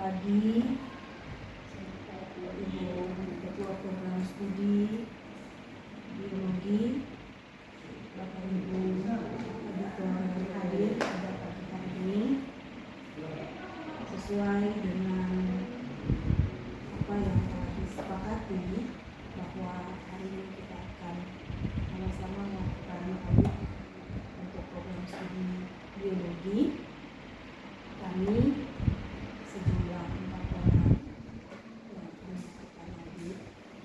pagi Ibu Ketua Program Studi Biologi, Bapak Ibu Auditor yang hadir pada pagi hari ini, sesuai dengan apa yang telah disepakati bahwa hari ini kita akan sama-sama melakukan audit untuk program studi biologi. Kami sejumlah 4 orang yang akan melakukan audit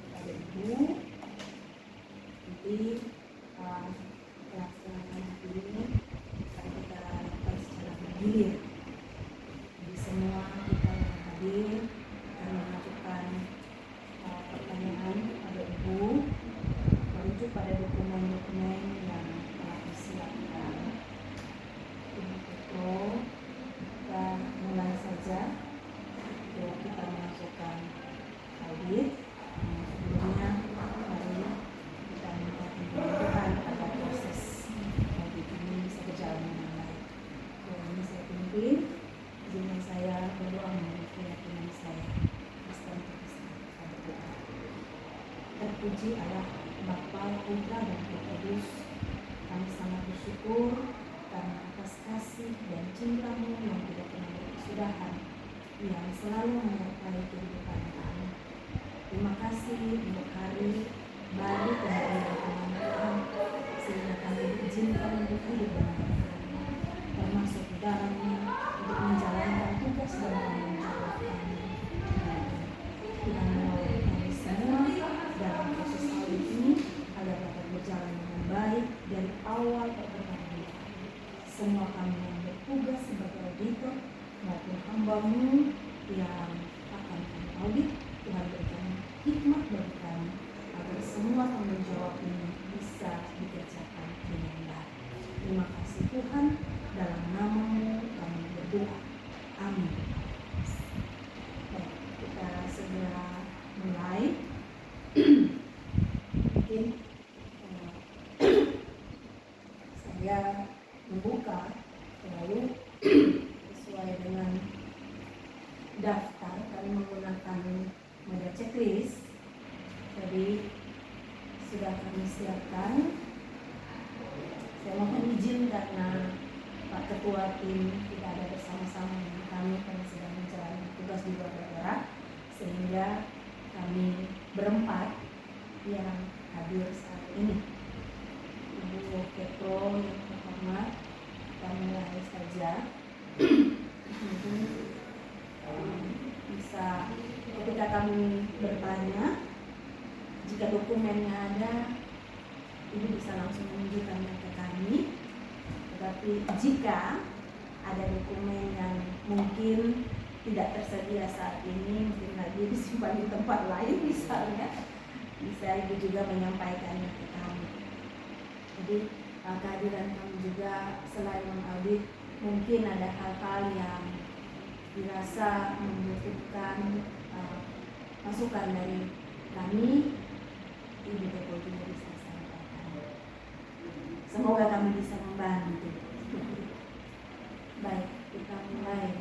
pada Ibu. Nanti pelaksanaan hari ini akan kita lakukan secara bergilir. Jadi semua kita yang hadir akan mengajukan pertanyaan pada Ibu merujuk pada dokumen-dokumen yang telah disiapkan. Ibu Ketua, kita mulai saja. Kita masukkan audit. Sebelumnya mari kita minta Tuhan agar proses audit ini bisa berjalan dengan baik. Ini saya pimpin. Izinkan saya berdoa menurut keyakinan saya. Terpuji Allah Bapa, Putra dan Roh Kudus. Kami sangat bersyukur karena atas kasih dan cinta-Mu yang tidak pernah berkesudahan, yang selalu menyertai kehidupan kami. Terima kasih untuk hari baru kembali dengan Tuhan, sehingga kami diizinkan untuk hidup dengan Tuhan, termasuk di dalamnya untuk menjalankan tugas dan tanggung jawab kami. Tuhan menolong kami semua dalam proses audit ini agar dapat berjalan dengan baik dari awal pertengahan. Semua kami yang bertugas sebagai auditor maupun hamba-Mu yang akan kami audit, Tuhan berikan hikmat bagi kami agar semua tanggung jawab ini bisa dikerjakan dengan baik. Terima kasih Tuhan, dalam nama-Mu kami berdoa. Amin. Baik, kita segera mulai. Mungkin saya membuka lalu sesuai dengan daftar, kami menggunakan model checklist. Jadi sudah kami siapkan. Saya mohon izin karena Pak Ketua tim tidak ada bersama-sama dengan kami karena sedang menjalani tugas di luar daerah, sehingga kami berempat yang hadir saat ini. Ibu Ketua yang terhormat, kita mulai saja. Mungkin bisa ketika kami bertanya, jika dokumennya ada, Ibu bisa langsung menunjukkannya ke kami. Tetapi jika ada dokumen yang mungkin tidak tersedia saat ini, mungkin lagi disimpan di tempat lain misalnya, bisa Ibu juga menyampaikannya ke kami. Jadi kehadiran kami juga selain mengaudit, mungkin ada hal-hal yang dirasa membutuhkan masukan dari kami, Ibu Ketua juga bisa sampaikan. Semoga kami bisa membantu. Baik, kita mulai.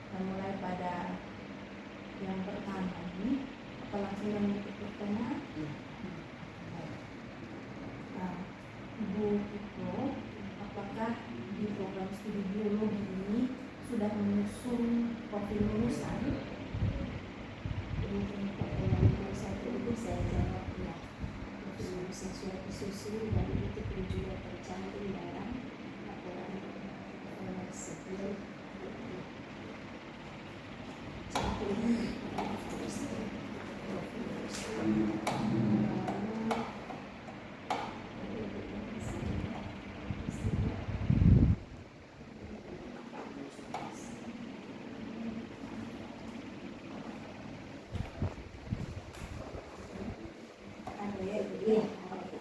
Kita mulai pada yang pertama ini. Apa langsung mengikuti pertanyaan? Ibu Ketua, apakah di program studi biologi ini sudah menyusun profil lulusan? Mungkin pertanyaan satu itu saya jawab ya. Profil lulusan sudah disusun dan itu pun juga tercantum dalam laporan sebelum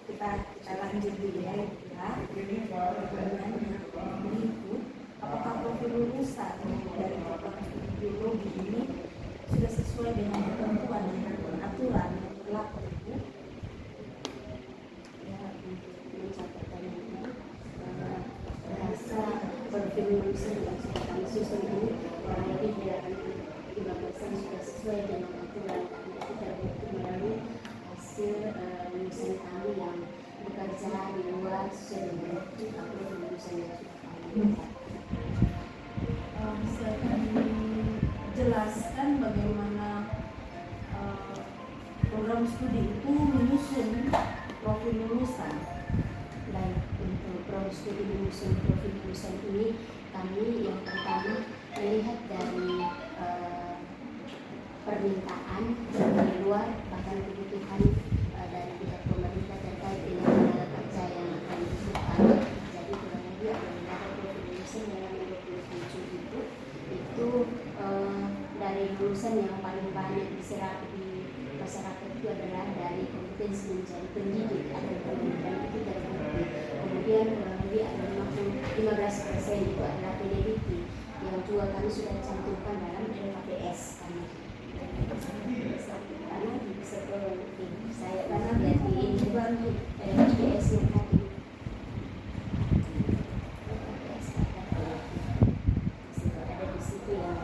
kita lanjut dulu ya. Apakah profil kurang lebih 15% sudah sesuai dengan aturan karena itu terbukti melalui hasil lulusan kami yang bekerja di luar sesuai dengan lulusan yang sudah kami dapat. Bisa dijelaskan bagaimana program studi itu menyusun profil lulusan? Baik, untuk program studi menyusun profil lulusan ini kami yang pertama melihat dari permintaan dari luar, bahkan kebutuhan dari pihak pemerintah terkait dengan tenaga kerja yang akan dibutuhkan. Jadi kurang lebih ada beberapa profil lulusan dalam 27 itu dari lulusan yang paling banyak diserap di masyarakat itu adalah dari kompetensi menjadi pendidik atau pendidikan itu terbukti. Kemudian kurang lebih ada 15% itu adalah peneliti yang juga kami sudah cantumkan dalam LKPS kami. Karena bisa saya karena lihat di ini juga LKPS yang tadi. LKPS ada di situ yang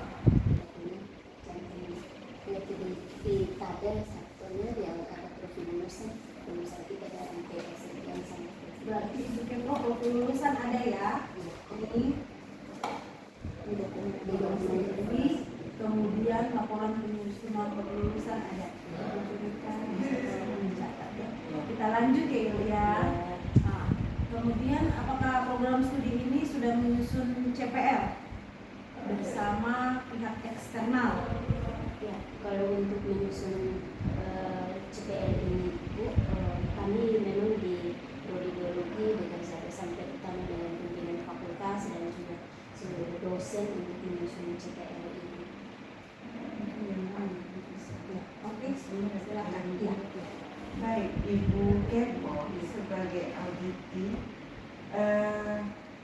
cantum di tabel satunya yang ada profil lulusan kita dalam PS yang sama. Berarti bikin profil lulusan ada ya? Ini kemudian laporan penyusunan lulusan ada. Kita lanjut ya Ilya. Nah, kemudian apakah program studi ini sudah menyusun CPL bersama pihak eksternal? Ya, kalau untuk menyusun CPL ini kami memang di prodi biologi bekerja bersama pertama dengan pimpinan fakultas dan juga seluruh dosen untuk menyusun CPL ini. Oke, silakan. Ya. Baik, Ibu Kepo sebagai auditi,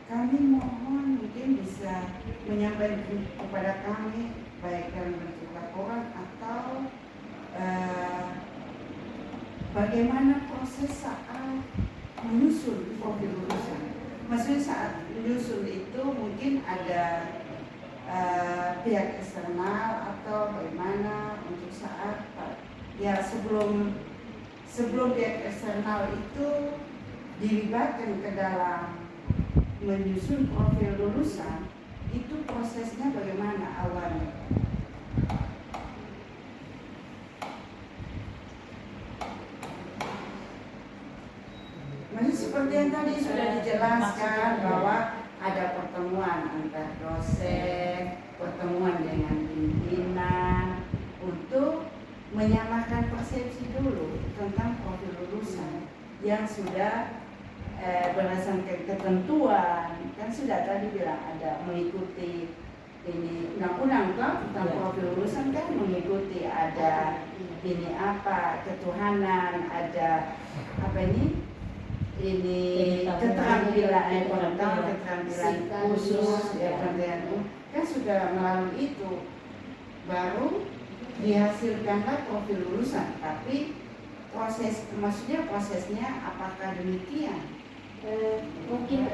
kami mohon mungkin bisa menyampaikan kepada kami baik dalam bentuk laporan atau bagaimana proses saat menyusun profil lulusan. Maksudnya saat menyusun itu mungkin ada pihak eksternal atau bagaimana untuk saat ya sebelum pihak eksternal itu dilibatkan ke dalam menyusun profil lulusan, itu prosesnya bagaimana awalnya? Masih seperti yang tadi sudah dijelaskan bahwa ada pertemuan antar dosen, pertemuan dengan pimpinan untuk menyamakan persepsi dulu tentang profil lulusan yang sudah berdasarkan ketentuan, kan sudah tadi bilang ada mengikuti ini undang-undang tentang profil lulusan kan mengikuti ada ini apa ketuhanan, ada apa ini keterampilan khusus ya kan sudah melalui itu baru dihasilkanlah profil lulusan, tapi maksudnya prosesnya apakah demikian? Mungkin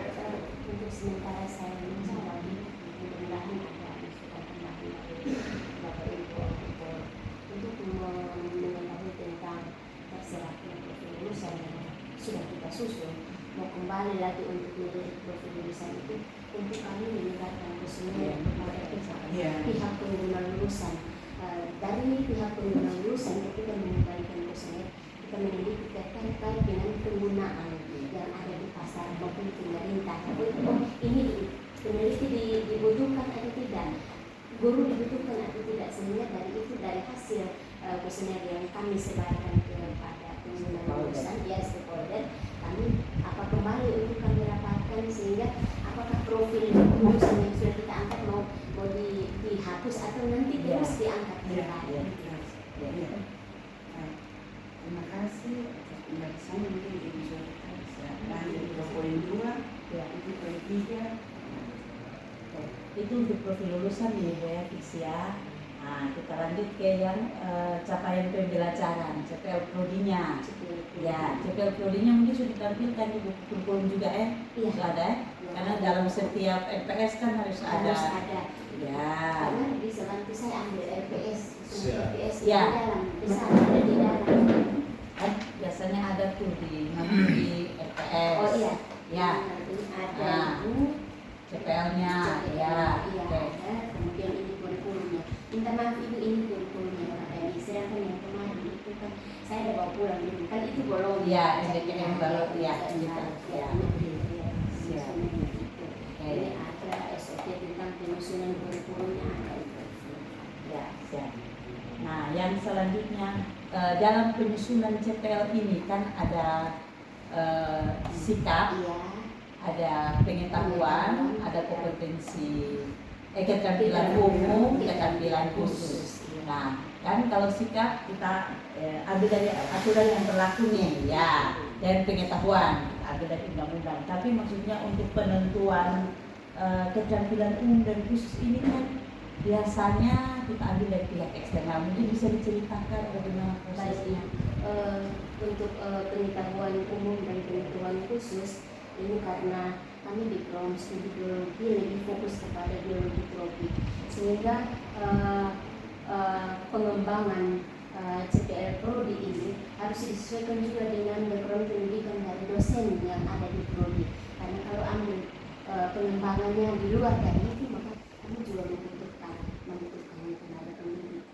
untuk sementara saya menjawab, mudah-mudahan ada masukan tambahan dari Bapak Ibu untuk mengetahui tentang terserapnya profil lulusan yang sudah kita susun. Mau kembali lagi untuk melihat profil lulusan itu, untuk kami menyebarkan keseluruhan kepada pihak pengguna lulusan. Dari pihak pengguna lulusan ketika mengembalikan kuesioner, kita meneliti terkait dengan penggunaan yang ada di pasar maupun pemerintah. Ini peneliti dibutuhkan atau tidak, guru dibutuhkan atau tidak, sehingga dari hasil kuesioner yang kami sebarkan kepada pengguna lulusan, ya stakeholder, kami apa kembali untuk kami rapatkan sehingga apakah profil lulusan yang sudah kita angkat mau dihapus atau nanti terus diangkat kembali. Terima kasih atas penjelasan. Mungkin Ibu bisa lanjut ke poin 2, itu poin 3. Itu untuk profil lulusan ya Fixia. Nah, kita lanjut ke yang capaian pembelajaran, CPL prodinya. Ya, CPL prodinya mungkin sudah ditampilkan di buku kurikulum juga Iya. Sudah ada. Karena dalam setiap MPS kan harus ada. Ya. Ya. Karena TPS di Ya. dalam, besar ada di dalam. Kan biasanya ada tuh di FPS. Oh iya. Ya. Ini ada Nah, ibu. CPL-nya ya. Iya, Oke. ada. Kemudian ini kurikulumnya. Minta maaf ibu, ini kurikulumnya Pak Dhani. Sedangkan yang kemarin itu kan saya ada bawa pulang dulu. Kan itu belum. Iya, SDKM baru ya. Ya. Siap. Ini ada SOP tentang penyusunan kurikulumnya ada itu. Ya, siap. Nah, yang selanjutnya dalam penyusunan CPL ini kan ada sikap, Iya. ada pengetahuan, ada kompetensi, keterampilan umum, keterampilan khusus. Nah, kan kalau sikap kita ambil dari aturan yang berlaku nih, ya, dan pengetahuan ambil dari undang-undang. Tapi maksudnya untuk penentuan keterampilan umum dan khusus ini kan biasanya kita ambil dari pihak eksternal. Mungkin bisa diceritakan bagaimana prosesnya. Untuk pengetahuan umum dan pengetahuan khusus ini karena kami di program studi biologi lebih fokus kepada biologi tropik, sehingga pengembangan CPL Prodi ini harus disesuaikan juga dengan background pendidikan dari dosen yang ada di Prodi. Karena kalau ambil pengembangannya di luar dari itu, maka kami juga membutuhkan tenaga pendidik.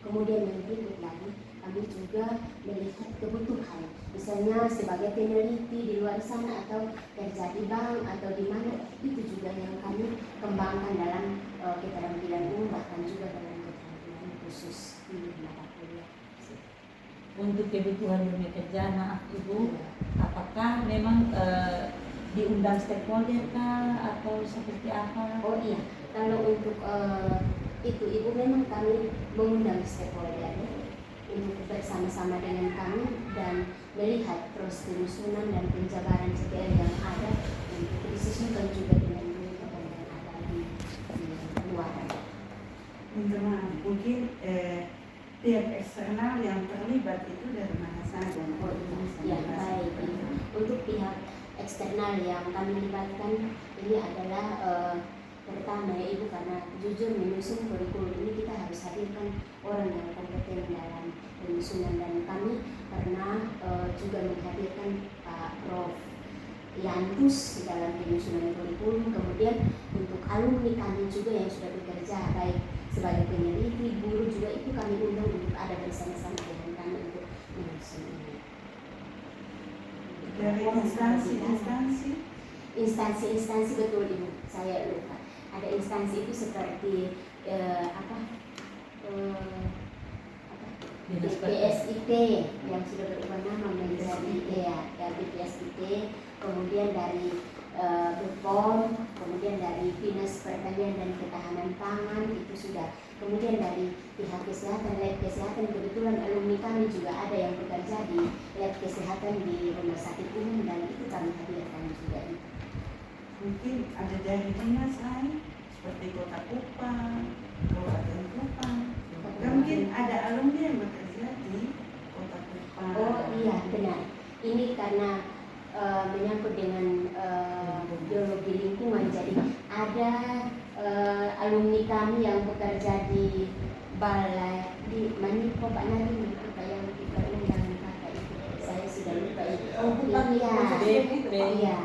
Kemudian yang berikut lagi, kami juga melihat kebutuhan, misalnya sebagai peneliti di luar sana atau kerja di bank atau di mana, itu juga yang kami kembangkan dalam keterampilan umum, bahkan juga dalam keterampilan khusus di mata kuliah. Untuk kebutuhan dunia kerja, maaf Ibu, apakah memang diundang stakeholder kah atau seperti apa? Oh iya, kalau untuk itu Ibu, memang kami mengundang stakeholder untuk bersama-sama dengan kami dan melihat terus penyusunan dan penjabaran CPL yang ada untuk disesuaikan juga dengan kebutuhan yang ada di luar. Minta maaf, mungkin pihak eksternal yang terlibat itu dari mana saja? Ya, baik. Untuk pihak eksternal yang kami libatkan ini adalah pertama ya Ibu, karena jujur menyusun kurikulum ini kita harus hadirkan orang yang kompeten dalam penyusunan, dan kami pernah juga menghadirkan Pak Prof. Yantus di dalam penyusunan kurikulum. Kemudian untuk alumni kami juga yang sudah bekerja baik sebagai peneliti, guru juga, itu kami undang untuk ada bersama-sama dengan kami untuk menyusun ini. Dari Instansi betul Ibu, saya lupa. Ada instansi itu seperti BPSIP yang sudah berubah nama menjadi BPSIP, kemudian dari BPOM, kemudian dari Dinas Pertanian dan Ketahanan Pangan itu sudah, kemudian dari pihak kesehatan, lab kesehatan, kebetulan alumni kami juga ada yang bekerja di lab kesehatan di rumah sakit umum, dan itu kami hadirkan juga itu. Mungkin ada dari dinas lain seperti Kota Kupang, Kabupaten Kupang. Mungkin ada alumni yang bekerja di Kota Kupang. Oh iya, benar. Ini karena menyangkut dengan biologi lingkungan, jadi ada alumni kami yang bekerja di balai di Maniko, Pak Nadi, apa yang yang kata itu, saya sudah lupa itu. Oh, bukan iya.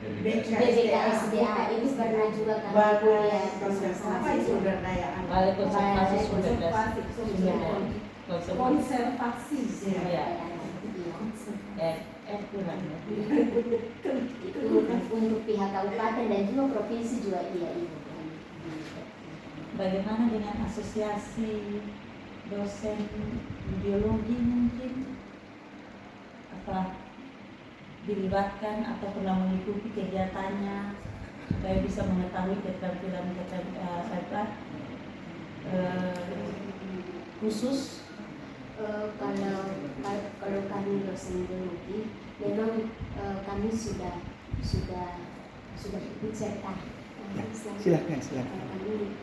BKSDA itu pernah juga kami Balai konservasi sumber daya alam. Balai konservasi sumber daya. Konservasi. Ya. Kurang ya. Itu untuk pihak kabupaten dan juga provinsi juga iya Ibu. Bagaimana dengan asosiasi dosen biologi, mungkin apa dilibatkan atau pernah mengikuti kegiatannya supaya bisa mengetahui keterampilan khusus? Kalau kami dosen biologi, memang kami sudah ikut serta. Silakan. Kami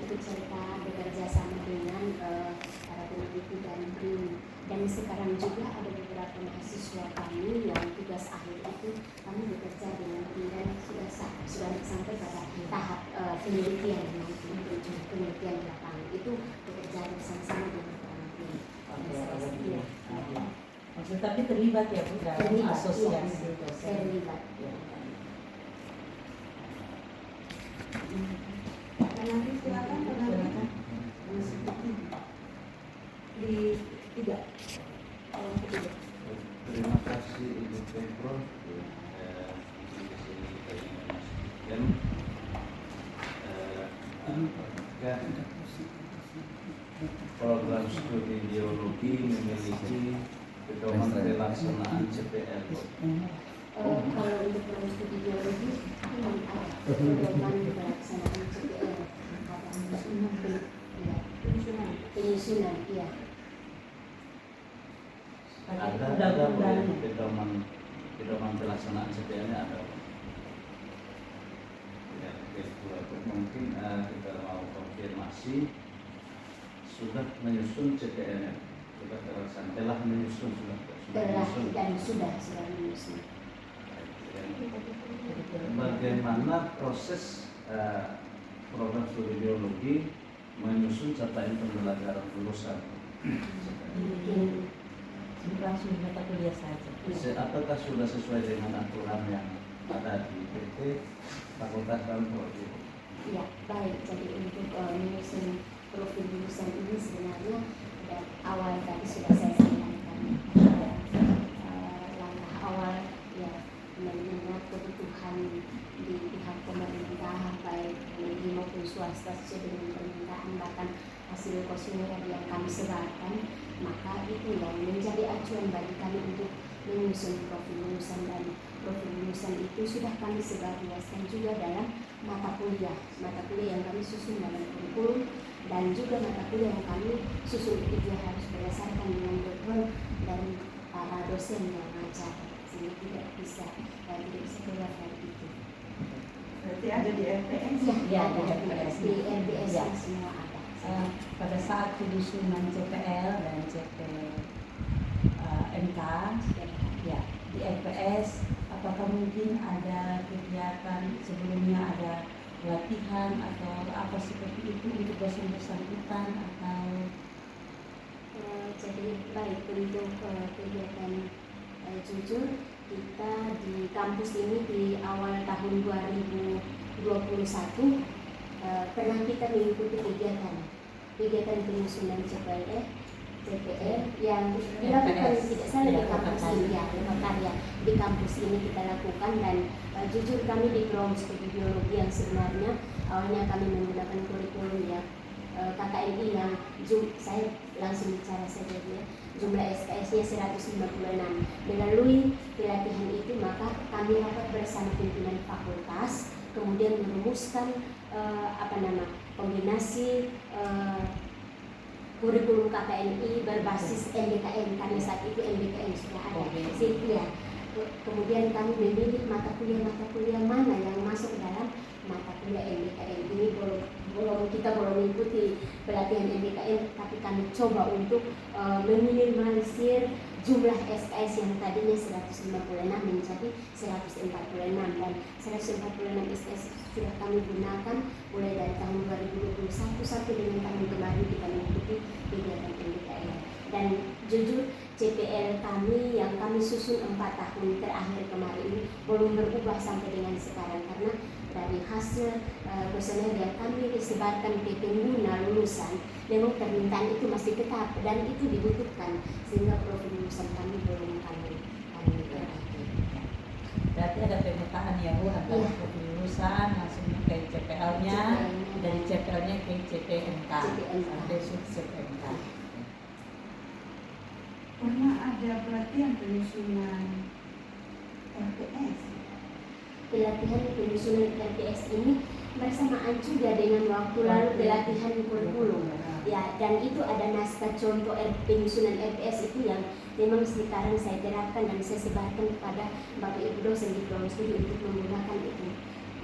ikut serta bekerja kerjasama dengan para peneliti dan BRIN. Dan sekarang juga ada beberapa mahasiswa kami yang tugas akhir itu kami bekerja dengan BRIN dan sudah sampai pada tahap penelitian nanti, penelitian di lapangan itu bekerja bersama-sama dengan para BRIN. Oke. Maksud tapi terlibat ya Bu dalam Terlibat, asosiasi iya, dosen. terlibat. Nanti silakan Silakan. di tiga. Ketiga. Terima kasih Ibu Pempro. Program studi biologi memiliki pedoman pelaksanaan CPL. Kalau untuk program studi biologi memang ada pedoman pelaksanaan CPL, ada penyusunan, iya. Ada pedoman pelaksanaan CPL-nya ada. Ya, mungkin kita mau konfirmasi sudah menyusun CPL-nya, sudah terlaksana, telah menyusun, sudah menyusun. Bagaimana proses program studi biologi menyusun capaian pembelajaran lulusan? Langsung mata kuliah saja. Apakah sudah sesuai dengan aturan yang ada di PT Fakultas Biologi? Ya, baik. Jadi untuk menyusun profil lulusan ini sebenarnya dari awal tadi sudah saya sampaikan. Langkah awal ya mengingat kebutuhan di pihak pemerintah baik negeri maupun swasta sesuai dengan permintaan, bahkan hasil kuesioner yang kami sebarkan, maka itu yang menjadi acuan bagi kami untuk menyusun profil lulusan, dan profil lulusan itu sudah kami sebarluaskan juga dalam mata kuliah yang kami susun dalam kurikulum, dan juga mata kuliah yang kami susun itu juga harus berdasarkan dengan background dari para dosen yang mengajar, sehingga tidak bisa keluar dari itu. Berarti ada di LPS? Ya, di LPS Ya. semua ada. Pada saat penyusunan CPL dan CPMK ya di LPS, apakah mungkin ada kegiatan sebelumnya, ada pelatihan atau apa seperti itu untuk dosen bersangkutan atau Jadi baik untuk kegiatan jujur kita di kampus ini di awal tahun 2021 pernah kita mengikuti kegiatan penyusunan CPL yang dilakukan tidak salah di kampus ini ya, karya di kampus ini kita lakukan. Dan jujur kami di program studi biologi yang sebenarnya awalnya kami menggunakan kurikulum ya KKNI yang saya langsung bicara saja ya, jumlah SKS-nya 156. Melalui pelatihan itu maka kami rapat bersama pimpinan fakultas, kemudian merumuskan kombinasi kurikulum KKNI berbasis MBKM, karena saat itu MBKM sudah ada. Ya. Kemudian kami memilih mata kuliah mana yang masuk dalam mata kuliah MBKM. Ini kita belum mengikuti pelatihan MBKM, tapi kami coba untuk meminimalisir jumlah SKS yang tadinya 156 menjadi 146, dan 146 SKS sudah kami gunakan mulai dari tahun 2021 sampai dengan tahun kemarin kita mengikuti kegiatan MBKM. Dan jujur CPL kami yang kami susun 4 tahun terakhir kemarin ini belum berubah sampai dengan sekarang, karena dari hasil kuesioner yang kami sebarkan ke pengguna lulusan memang permintaan itu masih tetap dan itu dibutuhkan, sehingga profil lulusan kami belum kami perbaiki. berarti ada pemetaan ya Bu antara profil lulusan langsung ke CPL-nya, dari CPL-nya ke CPMK sampai CPMK. Pernah ada pelatihan penyusunan LPS? Pelatihan penyusunan LPS ini bersamaan juga dengan waktu lalu pelatihan kurikulum ya, dan itu ada naskah contoh penyusunan LPS itu yang memang sekarang saya terapkan dan saya sebarkan kepada Bapak Ibu dosen di program studi untuk menggunakan itu.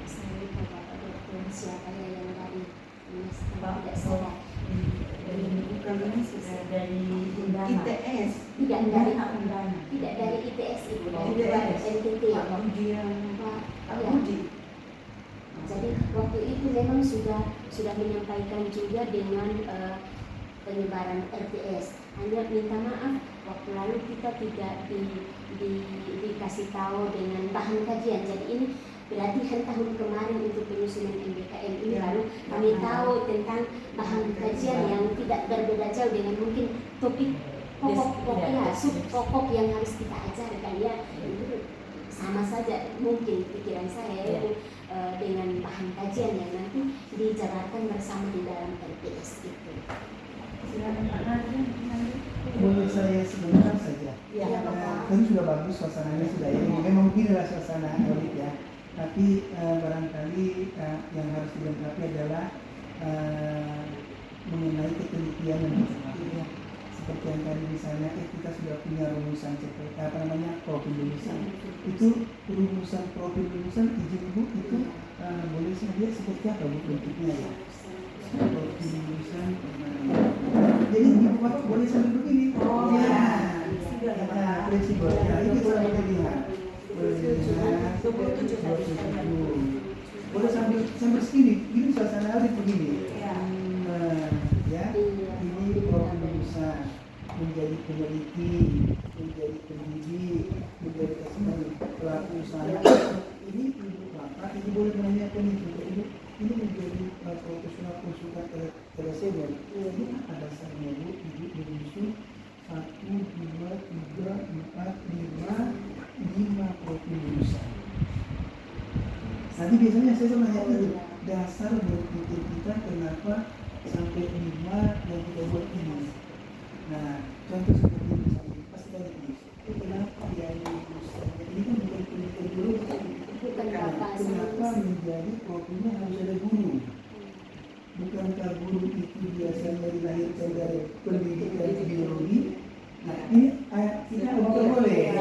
Saya lupa Bapak Dokter siapa ya yang dari tidak sadar. dari Undana. ITS. Tidak dari Undana. tidak dari ITS Ibu, dari ITS. NTT. Pak ujian. Pak, Pak ya. Budi. Jadi waktu itu memang sudah menyampaikan juga dengan penyebaran RTS. Hanya minta maaf waktu lalu kita tidak dikasih tahu dengan bahan kajian. Jadi ini pelatihan tahun kemarin untuk penyusunan MBKM ini lalu kami tahu tentang bahan kajian yang tidak berbeda jauh dengan mungkin topik pokok ya, sub pokok yang harus kita ajarkan ya. Itu sama saja mungkin pikiran saya itu dengan bahan kajian yang nanti dijabarkan bersama di dalam RTS itu. Silakan Pak Nadiem. Menurut saya sebentar saja. Ya, Kan sudah bagus suasananya sudah ya. Memang beginilah suasana Audit ya. Tapi barangkali yang harus dilengkapi adalah mengenai ketelitian dan macam-macamnya. Seperti yang tadi misalnya kita sudah punya rumusan profil lulusan. Itu rumusan profil lulusan izin Bu itu boleh saya lihat seperti apa Bu bentuknya ya. Profil lulusan jadi Ibu Bapak boleh sambil begini. Oh, ya. ya. Fleksibel. Ya, itu sambil dilihat. Boleh lihat. 27 tadi. Boleh sambil segini. Ini suasana audit begini. Ya. Ya. Ini profil lulusan menjadi peneliti, menjadi pendidik, menjadi pelaku usaha. Ini Ibu Bapak, ini boleh menanyakan itu Ibu. Ini menjadi profesional konsultan telesenior. Ini apa dasarnya Bu? Ibu menyusun 1, 2, 3, 4, 5 profil lulusan. Nanti biasanya saya tanya itu dasar berpikir kita kenapa sampai 5 yang kita buat ini. Nah, contoh seperti misalnya pasti banyak ini. Kenapa dia lulusan? Ini kan bukan penelitian dulu. Kenapa menjadi profilnya harus ada guru? Bukankah guru itu biasanya dilahirkan dari pendidikan biologi? Nah, ini kita boleh,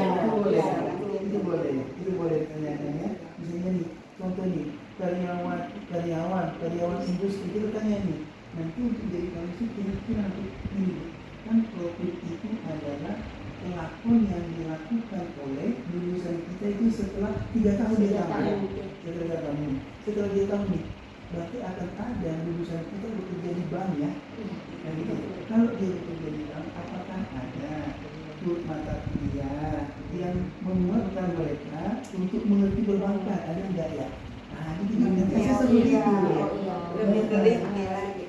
itu boleh tanya-tanya. Misalnya nih, contoh nih, karyawan industri kita tanya nih. Nanti untuk jadi manusia kira-kira untuk ini kan profil itu adalah pelakon yang dilakukan oleh lulusan kita itu setelah 3 tahun dia tamat. Setelah dia tahun nih, berarti akan ada lulusan kita bekerja di bank ya. Nah, gitu. Kalau dia bekerja di bank, apakah ada mata kuliah yang menguatkan mereka untuk mengerti perbankan? Ada enggak ya? Nah, itu nanti saya seperti itu. Lebih teliti lagi.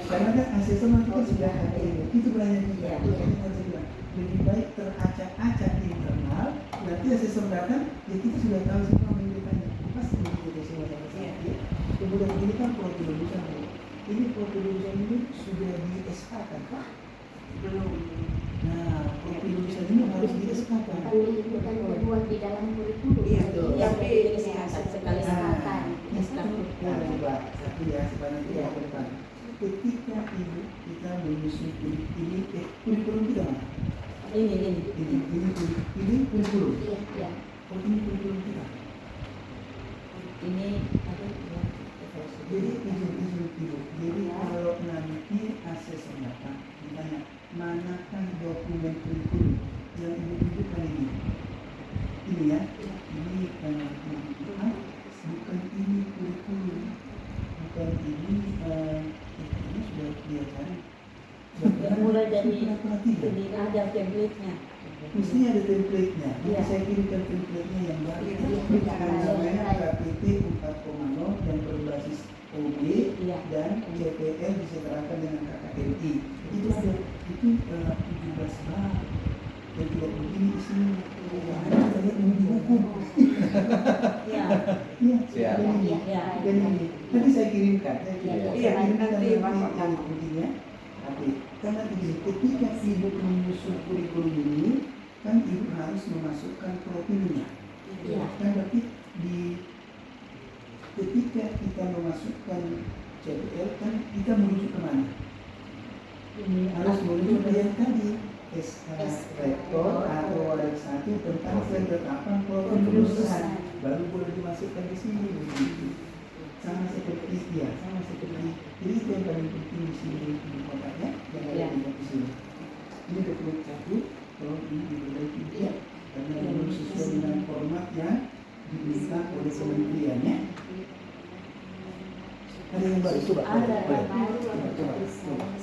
Karena kan asesor nanti kan sudah ada ini, itu banyak juga. Lebih baik teracak-acak di internal, nanti asesor datang, ya kita sudah tahu semua menunjukkannya. Pasti begitu semua sama-sama. Kemudian ini kan profil lulusan. Ini profil lulusan ini sudah di SK kan Pak? Belum. Nah, profil lulusan ini harus di SK kan? Bukan terbuat di dalam kurikulum. Iya, tapi sekali kesempatan. Nah, coba satu ya sebanyak ya ke depan. Ketika ibu kita menyusun ini kurikulum kita mana? Ini kurikulum. Iya. Oh, ini kurikulum kita. Ini ada ya. Jadi izin ibu. Jadi kalau nanti asesor datang ditanya manakah dokumen kurikulum yang ibu tunjukkan ini? Ini ya. Ini bukan ini kurikulum. Bukan ini sudah dia cari. Mulai dari tidak. ini ada template-nya. Mestinya ada template-nya. Iya. Saya kirimkan template-nya yang baru. Iya. Namanya KPT 4.0 yang berbasis OB Iya. dan CPL disetarakan dengan KKMI. Itu ada 17 bab. Dan tidak begini isinya. Kita lihat di hukum. Iya. Iya. Siap. Iya. Dan ini nanti saya kirimkan. Iya, nanti Bapak. yang pentingnya. Tapi karena begini, ketika ibu menyusun kurikulum ini, kan ibu harus memasukkan profilnya. Iya. Kan berarti ketika kita memasukkan CPL kan kita menuju kemana? Harus menuju ke yang tadi SK rektor atau wadah satu tentang penetapan profil lulusan, baru boleh dimasukkan di sini. Sama seperti ya sama seperti jadi itu yang paling penting di sini di kotaknya yang ada di sini. Ini dokumen 1 kalau ini diperbaiki ya karena belum sesuai dengan format yang diminta oleh kementerian ya. Ada yang baru coba? Ada Boleh. baru.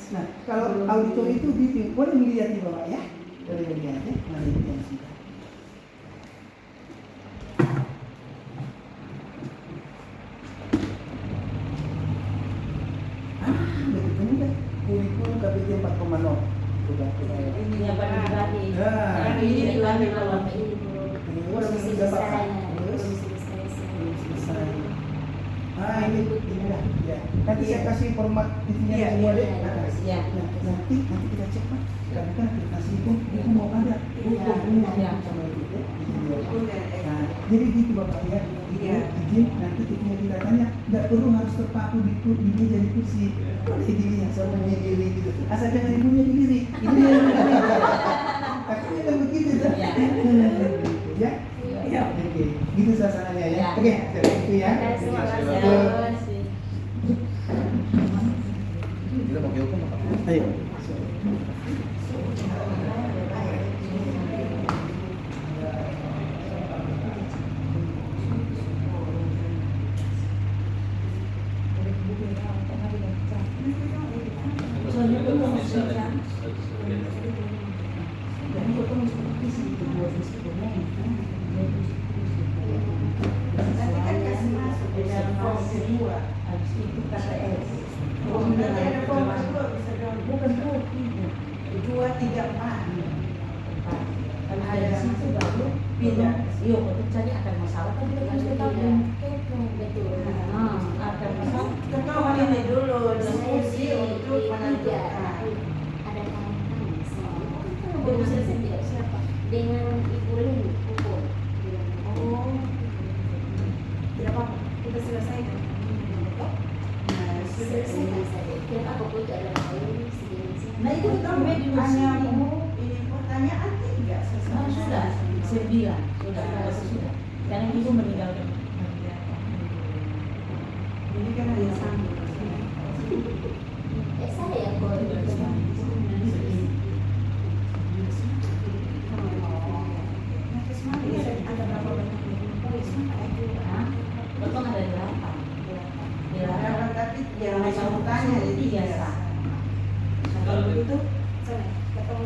Nah, kalau auditor itu boleh melihat di bawah ya, boleh melihat ya, mana yang sudah. Begitu mudah. Kurikulum KPT 4,0. Sudah. Ini yang paling tadi. Nah, Ini kami kalau Belum selesai. Belum selesai. Ah, ini dah. Ya. Nanti saya kasih format intinya semua deh. ya. Nah, nanti kita cek Pak. Karena kan aplikasi itu mau ada hukum Ya. sama itu ya. Nah, jadi gitu Bapak ya. Izin nanti ketika kita tanya nggak perlu harus terpaku di meja di kursi. Boleh diri yang sama diri gitu. Asal jangan ibunya diri. Ibunya takutnya kan begitu kan? Ya. Ya. Oke, gitu suasananya ya. Ya. Oke, itu ya. Terima kasih. Kita pakai hukum apa? Ayo. Iya, untuk cari akan masalah kan kita harus ketahui. Betul. Akan masalah. Ketahuan ini dulu diskusi Saya untuk menentukan. ada kawan-kawan sama belum selesai tidak siapa dengan Ibu Lin Pupul. Oh, tidak apa-apa, kita selesaikan. Selesai saja. Kenapa aku pun ada poin segini. Nah itu kami di Hanya sini. mau ini pertanyaan tidak Ah, sudah, sudah. Karena ibu meninggalkan. Ini kan hanya sambung. Saya kok Ada berapa banyak Hah? Potong ada 8. Karena tapi yang tanya jadi biasa. Kalau begitu, sana potong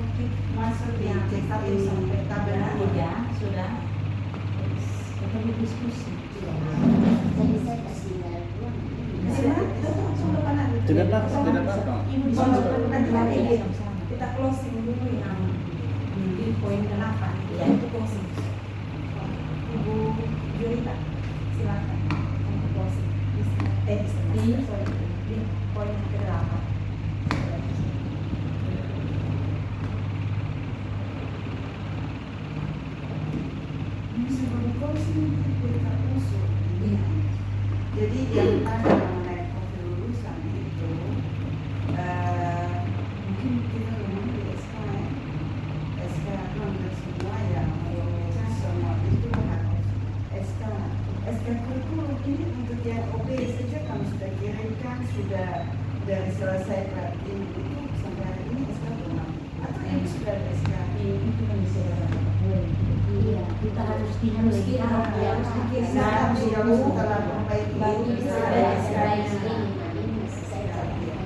masuk di cek satu sampai tabel. Ya, sudah. Kita berdiskusi. jadi saya kasih dua. Tidak apa-apa, tidak apa-apa. Ibu di Kalau sini. nanti lagi Iya, sama-sama. kita closing dulu yang di poin 8 Ya. itu closing. Ibu Julita, silakan untuk closing. Di poin ke-8. sebelum closing kita usul ini. Jadi yang tadi mengenai profil lulusan itu mungkin kita memang di SK itu hampir semua yang semua itu harus SK kurikulum ini untuk yang OB saja kami sudah kirimkan sudah dari selesai berarti itu sampai hari ini SK belum atau ini sudah ada SK Itu kan bisa Iya. kita harus Harus harus dikirim. Tapi kalau setelah memperbaiki Baru ini bisa ada ada SK. Ini masih saya catatkan.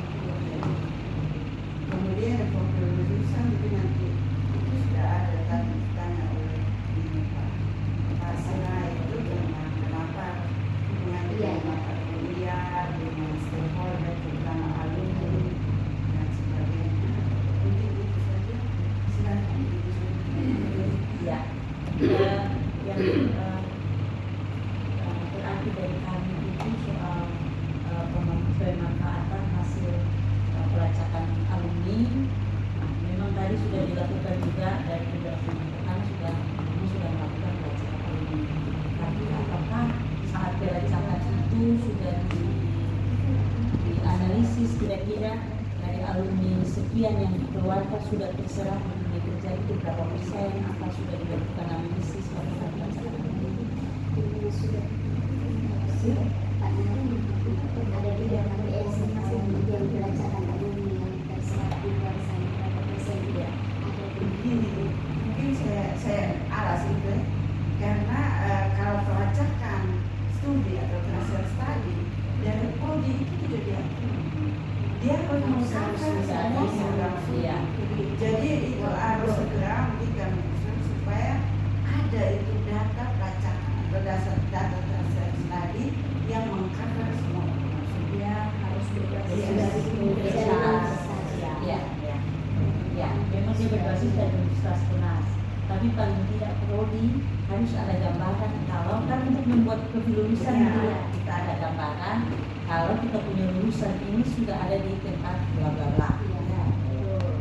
Kemudian profil lulusan itu nanti itu sudah ada tadi ditanya oleh ini Pak Sena itu dengan kenapa hubungan dengan mata kuliah dengan stakeholder terutama alumni dan sebagainya. Mungkin itu saja. Silakan Ibu Sri. ya. Yang berarti dari kami itu soal pemanfaatan hasil pelacakan alumni. Nah, memang tadi sudah dilakukan juga dari beberapa teman sudah melakukan pelacakan alumni. Tapi apakah saat pelacakan itu sudah dianalisis kira-kira dari alumni sekian yang dikeluarkan sudah terserah di kerja itu berapa persen, apa sudah dilakukan analisis melakukan pelacakan alumni? Sudah. Pak Nari ada di Iya. Jadi itu harus segera mungkin kami usul supaya ada itu data pelacakan berdasar data transaksi tadi yang mengcover semua informasi. Dia harus berbasis Iya. dari Universitas. universitas. Ya, ya. Ya, memang dia berbasis dari Universitas Tunas. Tapi paling tidak prodi harus ada gambaran kalau kan untuk membuat kepengurusan Ya. kita ada gambaran kalau kita punya lulusan ini sudah ada di tempat bla bla bla. Iya.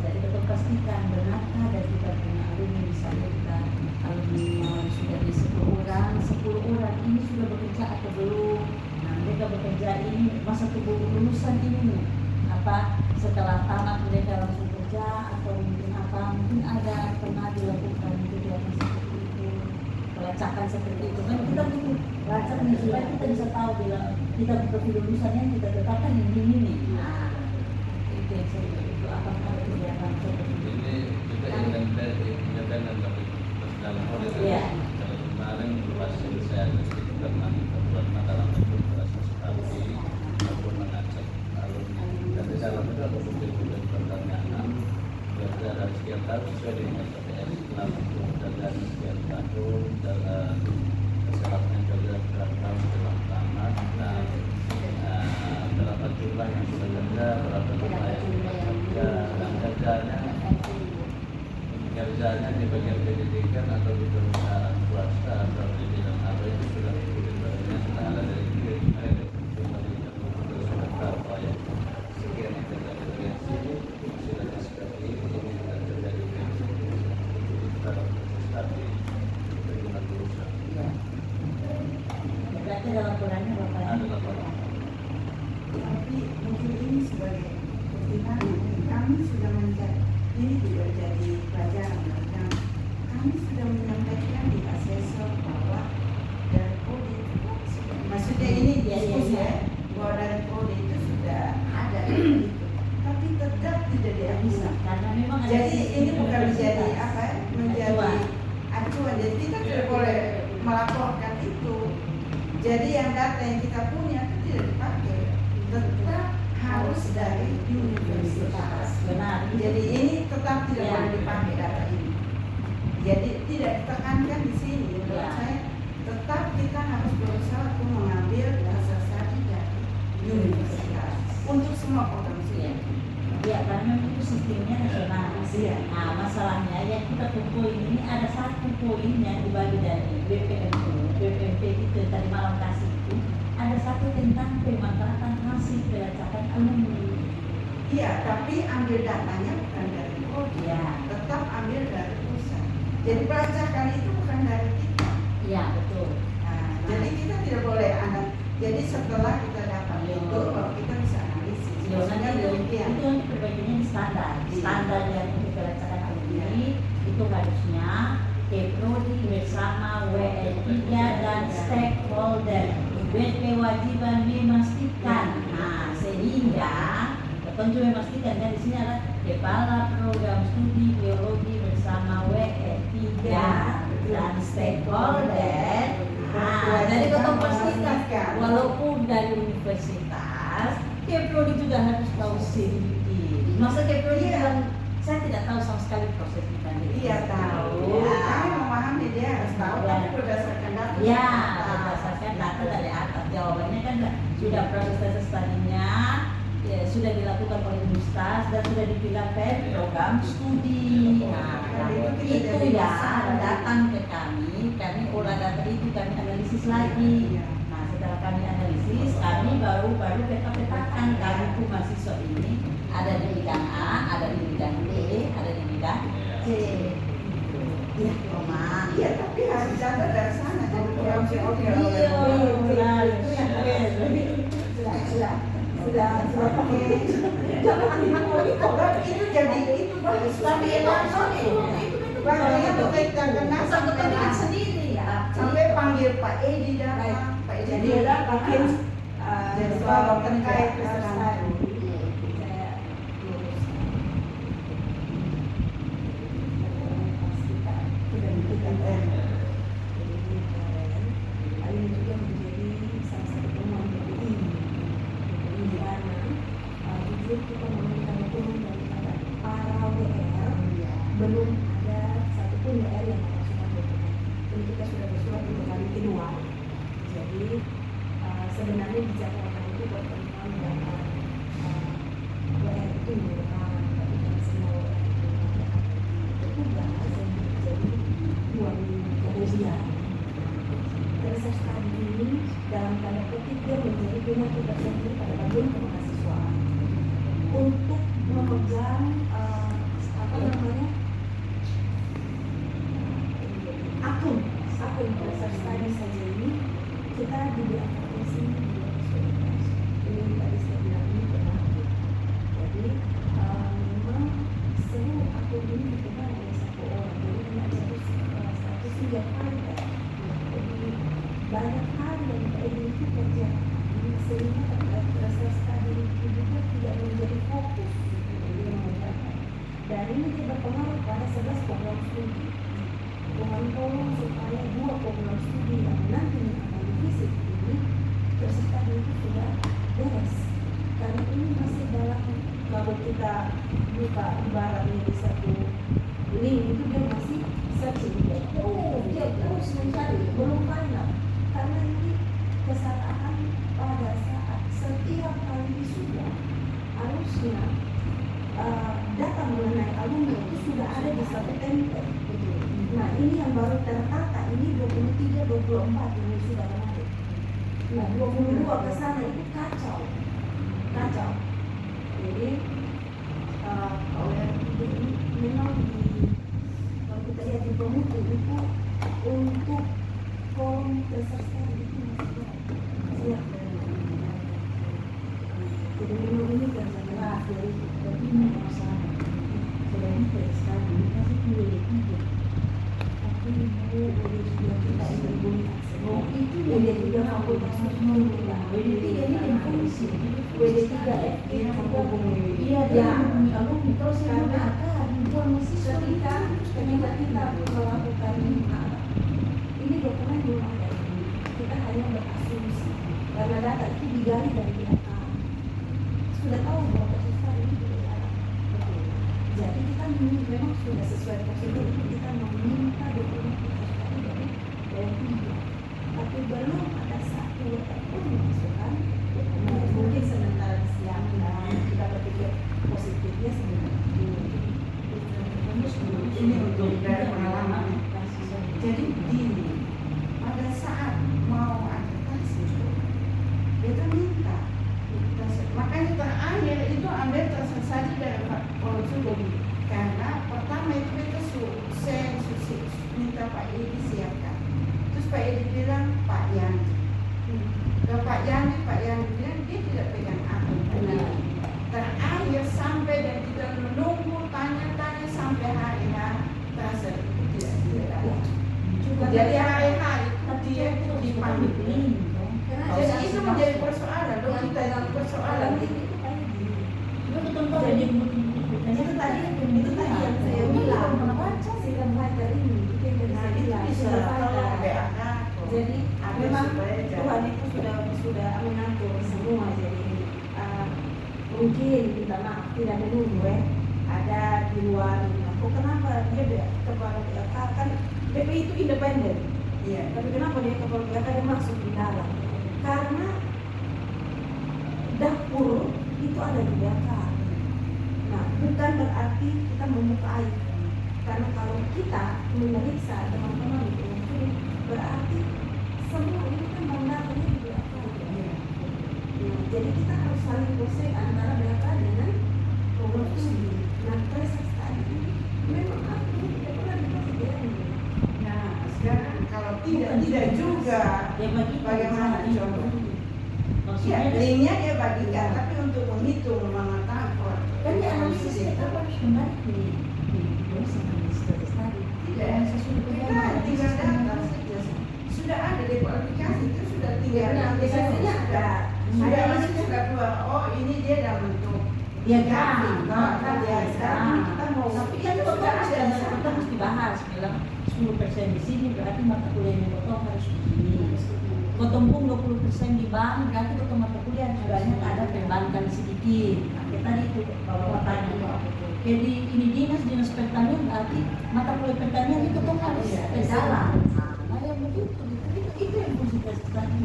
Jadi kita pastikan benarkah dan kita punya alumni misalnya kita alumni yang sudah di 10 orang ini sudah bekerja atau belum. Nah mereka bekerja ini masa lulusan ini apa setelah tamat mereka langsung kerja atau mungkin apa mungkin ada pernah dilakukan kegiatan seperti itu pelacakan seperti itu kan kita butuh lacak nih supaya kita bisa tahu bilang kita lulusan yang kita tetapkan ini nih. Nah itu yang saya itu akan ada kegiatan seperti itu. Ini juga independen tapi dalam proses Iya. kalau kemarin pas saya itu karena kita buat makalah itu berasa sekali maupun mengajak alumni dan di dalam itu ada buku-buku pertanyaan dari sekian tahun sesuai dengan KPS 6 dan dari sekian tahun dalam kesehatan juga berapa dalam tamat berapa jumlah yang sudah kerja berapa jumlah yang sudah kerja dan kerjanya di bagian pendidikan atau di perusahaan swasta atau di bidang apa itu sudah sudah ada dari sudah berapa ya sekian yang terjadi dari sini sudah seperti ini dan terjadi dalam proses tadi perjalanan perusahaan Berarti ada laporannya Bapak? ada laporan. Tapi mungkin ini sebagai pertimbangan kami sudah menjadi ini juga jadi pelajaran dan kami sudah menyampaikan di asesor bahwa dari kode itu maksudnya ini diskusi ya bahwa dari kode itu sudah ada itu tapi tetap tidak bisa Karena memang ada jadi sistem ini bukan menjadi universitas. apa ya, menjadi acuan jadi kita tidak boleh melaporkan itu jadi yang data yang kita punya itu tidak dipakai tetap harus dari universitas. Benar. Jadi ini tetap tidak Ya. boleh dipakai data ini. Jadi tidak ditekankan di sini. Menurut Ya. saya tetap kita harus berusaha untuk mengambil dasar dari universitas untuk semua program Iya. studi. Ya, karena memang itu sistemnya nasional. Iya. Nah, masalahnya yang kita kumpulin ini ada satu poin yang dibagi dari BPMP itu tadi malam kasih itu ada satu tentang pemanfaatan hasil pelacakan alumni. Iya, tapi ambil datanya bukan dari kode. Ya, Tetap ambil dari pusat. Jadi pelacakan itu bukan dari kita. iya betul. Nah, jadi kita tidak boleh anak. Jadi setelah kita dapat itu, baru kita bisa analisis. Maksudnya demikian. Itu nanti perbaikannya di standar. Standar yang untuk pelacakan alumni itu harusnya Prodi bersama WL3 dan stakeholder berkewajiban memastikan. Nah, sehingga tentu memastikan dan di sini ada kepala program studi biologi bersama WL3 dan stakeholder. Nah, jadi kita pastikan walaupun dari universitas, Prodi juga harus tahu sedikit. Masa Prodi bilang saya tidak tahu sama sekali proses kita. Iya tahu. Ya. Kami memahami dia harus tahu tapi berdasarkan data. Ya, berdasarkan data dari atas. Jawabannya kan sudah proses tadinya ya, sudah dilakukan oleh universitas dan sudah dipilihkan program studi. Nah, itu ya datang ke kami olah data itu kami analisis lagi. Nah, setelah kami analisis, kami baru peta-petakan kami tuh mahasiswa ini ada di bidang A, ada di bidang B, ada di bidang C. Iya, Oma. Iya tapi harus data dari sana. Jadi program studi. Iya, benar. Itu yang keren. Sudah oke. Jangan itu jadi itu bagus. Tapi langsung itu Bahkan itu kita kena sampai sampai sendiri ya. sampai panggil Pak Edi datang. Pak Edi Jadi datang. bikin Jadi soal soal terkait terkait kesalahan. kesalahan. Saya luruskan. Pastikan itu dan kita jadi hal ini juga menjadi salah satu temuan dari ini. Jadi di mana jujur kita meminta turun daripada para belum ada satupun daerah yang memasukkan dokumen. Jadi kita sudah bersurat untuk kali kedua. Jadi sebenarnya di Jakarta itu pertemuan dengan WR itu merupakan tapi kan semua itu bahas yang jadi 2 minggu kemudian. Reses tadi ini dalam tanda kutip dia menjadi penyakit tersendiri pada bagian kemahasiswaan untuk memegang akun reses tadi saja ini kita diberi apresiasi ini tadi saya bilang ini benar. Jadi memang seluruh akun ini dipegang oleh satu orang, jadi tidak satu setiap hari kan. Jadi banyak hal yang itu kerja sehingga reses tadi itu juga tidak menjadi fokus dan ini tidak berpengaruh pada 11 program studi. Tolong supaya 2 program studi yang nanti akan divisit ini reses tadi itu sudah beres karena ini masih dalam, kalau kita buka ibaratnya di satu link itu dia masih searching, dia terus mencari, belum final karena ini kesalahan pada saat setiap kali wisuda harusnya data mengenai alumni itu sudah ada di satu template. Nah ini yang baru tertata, ini 23, 24 yang sudah kemarin. Nah 22 ke sana itu kacau. Jadi oleh ini memang kalau kita lihat di pemutu itu untuk kolom reserse itu masih siap. Jadi memang ini kerja keras dari ini masalah. Selain sekali masih memiliki ibu sudah kita ini itu dia juga fakultas semua WD3 ini fungsi WD3 FE iya dia alumni terus karena ribuan mahasiswa ketika kita melakukan ini dokumen belum ada, kita hanya berasumsi karena data itu digali dari pihak sudah tahu bahwa mahasiswa ini tidak ada. Jadi kita memang sudah sesuai prosedur kita meminta dokumen dari WD3, tapi belum ada satu pun masukkan dokumen. Mungkin sementara siang kita berpikir positifnya sebenarnya ini untuk dari pengalaman. Jadi begini, pada saat mau adaptasi kita minta, makanya terakhir itu ambil terselesai dari Polisi karena pertama itu kita saya minta Pak Edi siapkan, terus Pak Edi bilang Pak Yandi, ke Pak Yandi bilang dia tidak pegang akun. Terakhir sampai dan kita menunggu tanya-tanya sampai hari H terasa itu tidak ada. Jadi hari H itu dia dipanggil. Jadi itu menjadi persoalan, kita yang persoalan itu jadi itu tadi yang saya bilang sidang fighter ini itu yang tadi saya bilang jadi memang Tuhan itu sudah mengatur semua. Jadi mungkin kita maaf tidak menunggu ada di luar kenapa dia kepala PLK kan BP itu independen tapi kenapa dia kepala PLK dia masuk di dalam karena dapur itu ada di belakang. Nah, bukan berarti kita membuka aib. Karena kalau kita memeriksa teman-teman itu berarti semua ini kan bandarnya di belakang. Nah, jadi kita harus saling proses antara belakang dengan program studi. Nah, proses tadi memang aku tidak pernah dikasih. Nah, sekarang kalau tidak juga bagaimana coba? Ya, linknya dia bagikan, tapi untuk menghitung mengetahui kan dia analisis kita harus kembali di sama status tadi. Tidak, kita tinggal data saja. Sudah ada di kualifikasi itu sudah tinggal Biasanya ada. Sudah sudah keluar. Oh ini dia dalam bentuk diagram. biasa. Kita mau Tapi kan itu sudah ada, kita harus dibahas bilang 10% di sini, berarti mata kuliahnya potong harus begini. Potong pun 20% di bank, berarti potong mata kuliah banyak ada perbankan sedikit. Nah, tadi itu bapak tanya. Jadi ini dinas pertanian, berarti mata kuliah pertanian itu potong harus berjalan. Nah, yang begitu, itu yang fungsi tadi.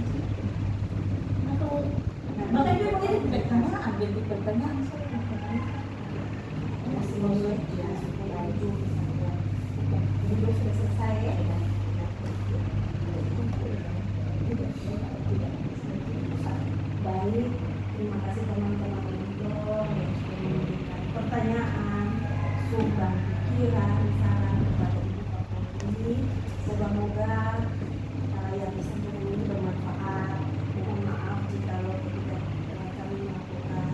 Atau makanya memang ini pertanyaan, bentuk pertanyaan masih membuat ya supaya itu sudah selesai ya. Baik, terima kasih teman-teman monitor yang sudah memberikan pertanyaan, sumbang pikiran, saran kepada Ibu Kapolri. Semoga yang disampaikan ini bermanfaat. Mohon maaf jika ketika kami melakukan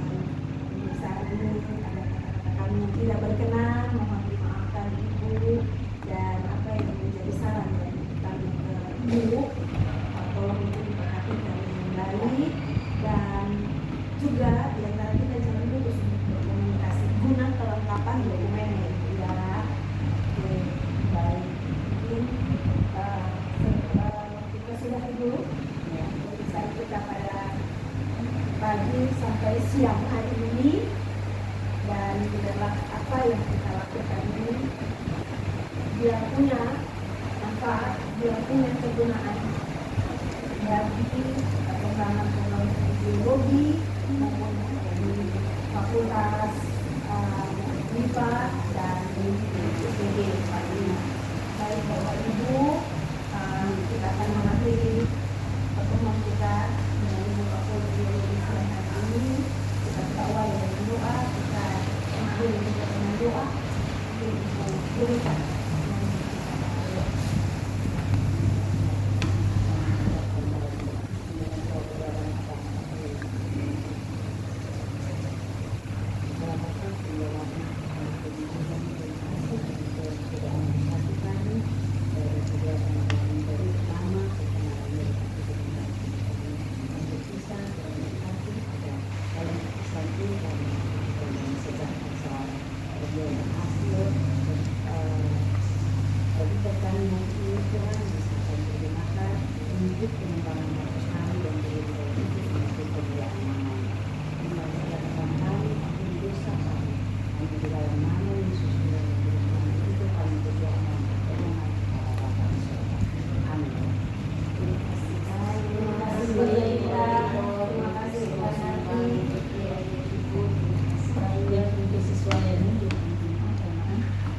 pemeriksaan ini ada kata-kata kami yang tidak berkenan, mohon dimaafkan Ibu, dan apa yang menjadi saran dari kami ke Ibu tolong itu diperhatikan dengan baik, dan juga di antara kita jangan lulus untuk berkomunikasi guna kelengkapan dokumen ya Ibu ya. Oke, baik, mungkin kita sudah dulu ya, pemeriksaan kita pada pagi sampai siang hari ini, dan biarlah apa yang kita lakukan ini biar punya manfaat, biar punya kegunaan bagi perkembangan biologi maupun di fakultas MIPA dan di UPD Padina. Baik Bapak Ibu, kita akan mengakhiri pertemuan kita dengan Ibu Kapolri Biologi siang hari ini. Kita awali dengan doa, kita akhiri juga dengan doa. Ibu berikan.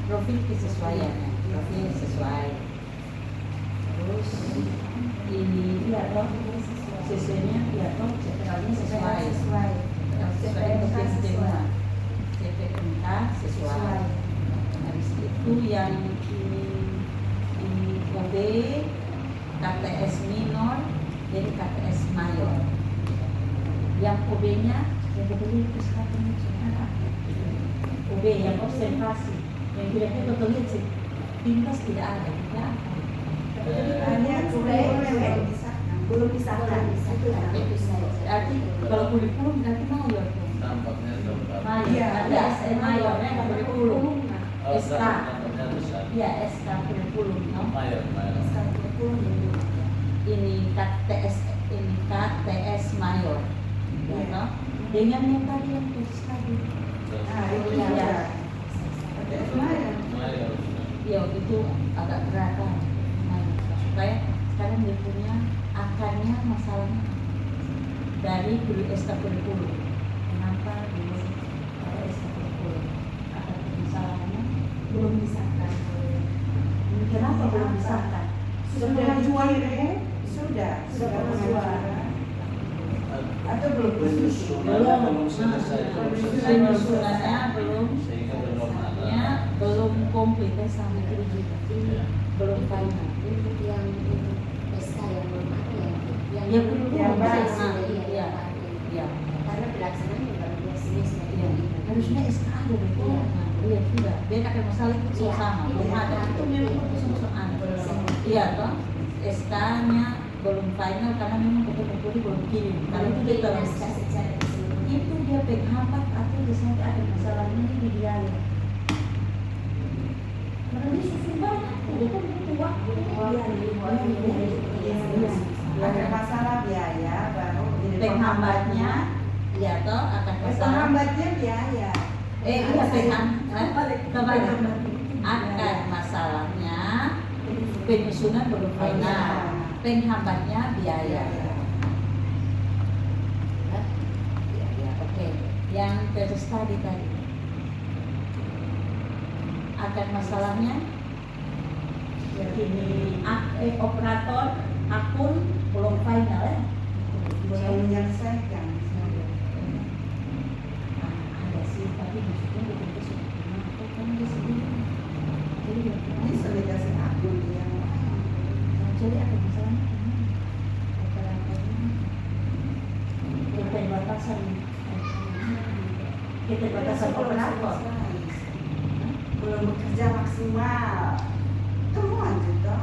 Profil kesesuaiannya, profil sesuai. Terus ini dia toh CC-nya dia toh CPL-nya sesuai. Sesuai untuk semua. CPNK sesuai. Habis itu yang ini OB KTS minor jadi KTS mayor. Yang OB-nya yang betul itu sekarang OB yang observasi. Yang kira-kira betul lihat sih, pintas tidak ada, tidak ada. Hanya belum disahkan. Arti kalau kurikulum berarti mayor. Tampaknya lengkap. Mayor, ada mayornya kurikulum. SK, Tampaknya besar. ya SK kurikulum. Mayor. Ini KTS mayor. Ya, dengan yang tadi yang khusus tadi. Mayor. Ya itu agak gerakan supaya sekarang dia punya akarnya masalahnya dari SK kurikulum. Kenapa dulu SK kurikulum akar masalahnya belum disahkan? Kenapa belum disahkan? Sudah pengajuan sudah pengajuan atau belum Belum selesai. Penyusunannya belum, Sehingga belum ada. ya belum komplit sampai itu juga belum final. Yang SK yang belum ada yang Ya belum yang baru. ya. Ya. karena pelaksanaan baru 2 semester Ya, harusnya SK ada betul. Iya sudah. Dia kata masalah itu Iya. sama, belum ada. Itu memang kosong-kosongan. Iya toh. SK-nya belum final karena memang betul-betul belum kirim. Kalau itu dia SK terus secara keseluruhan. itu dia penghambat atau dia sampai ada masalahnya di dia. Karena dia susu banyak, itu kan butuh waktu. Ada masalah biaya baru jadi Penghambatnya, ya toh akan masalah. Penghambatnya biaya. Iya akan masalahnya penyusunan belum final, penghambatnya biaya. Biaya, oke. Yang terus tadi akan masalahnya ini operator akun belum final ya. Belum menyelesaikan. Ada sih, tapi maksudnya betul-betul sudah pernah atau kan di sini. Jadi Ini sudah dikasih akun yang jadi apa misalnya operatornya keterbatasan operator. belum bekerja maksimal. Temuan juga.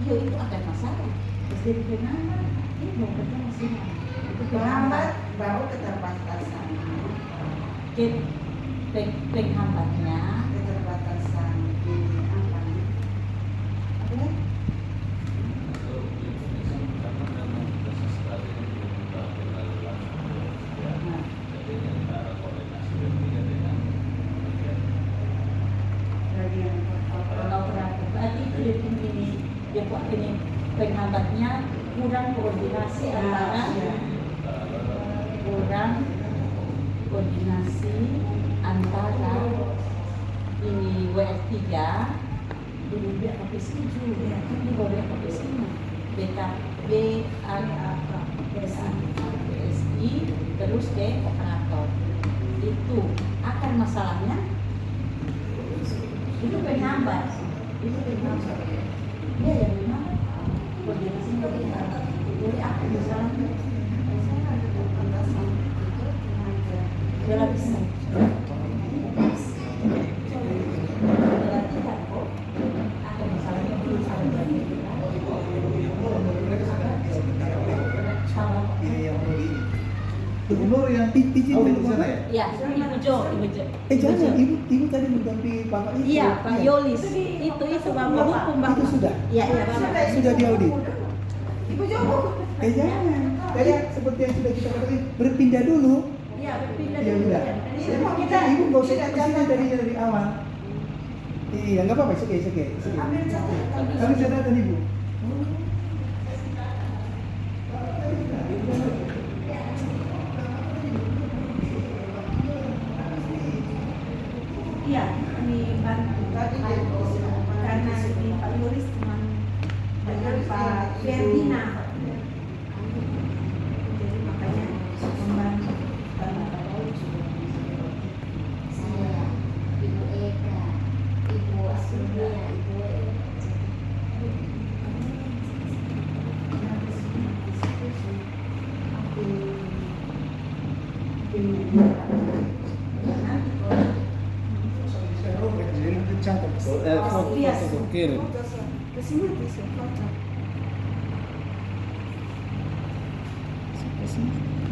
Ya itu akan masalah. Terus jadi pengamat, ini mau kerja maksimal. Itu Penghambat baru keterbatasan. Penghambatnya Keterbatasan ini apa? Apa ya? Atau karena memang proses sekali belum berakhir lalu langsung ya. Jadi antara koordinasi bertiga dengan Bagian operator. Berarti itu dia buat ini penghambatnya kurang koordinasi antara kurang koordinasi antara ini WF3 dulu dia pakai setuju ya kan dia boleh pakai sini BKB BSI terus ke operator itu akan masalahnya itu penghambat ya yang memang koordinasinya penghambat jadi apa masalahnya dalam bisa Gubernur yang izin di sana ya? ya Ibu Jo. Jangan, ibu tadi mendampingi Bapak itu. Iya, Pak Yolis. Itu Bapak hukum Bapak. Itu sudah. Iya, Bapak. Sudah diaudit. Ibu Joko. Jangan. Tadi seperti yang sudah kita katakan berpindah dulu. Iya, berpindah Ya dulu. udah. Ibu nggak usah kesini dari awal. Iya, nggak apa-apa. Oke. Ambil catatan. Kami catatan ibu. Iya, ini bantu karena ini Pak Yoris teman dengan Pak Ferdinand. Jadi makanya membantu karena Pak Yoris Saya, Ibu Eka, Ibu Asmia, Ibu Foto kirim. Kesini bisa foto. Sini.